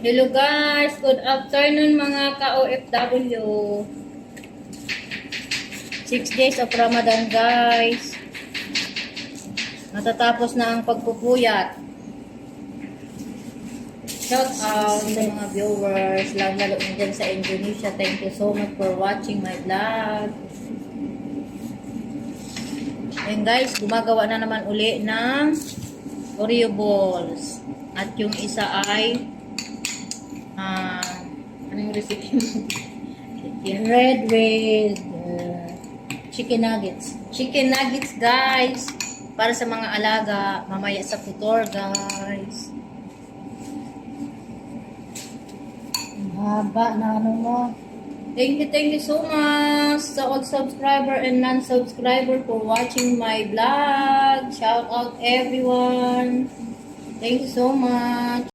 Hello guys, good afternoon mga ka-OFW. 6 days of Ramadan guys. Natatapos na ang pagpupuyat. Shout out sa mga viewers, lalo na dyan sa Indonesia. Thank you so much for watching my vlog. And guys, gumagawa na naman uli ng Oreo balls. At yung isa ay anong recipe? Red with chicken nuggets. Chicken nuggets guys. Para sa mga alaga, mamaya sa tutor guys. Haba na ano mo. Thank you so much sa all subscriber and non-subscriber for watching my vlog. Shout out everyone. Thank you so much.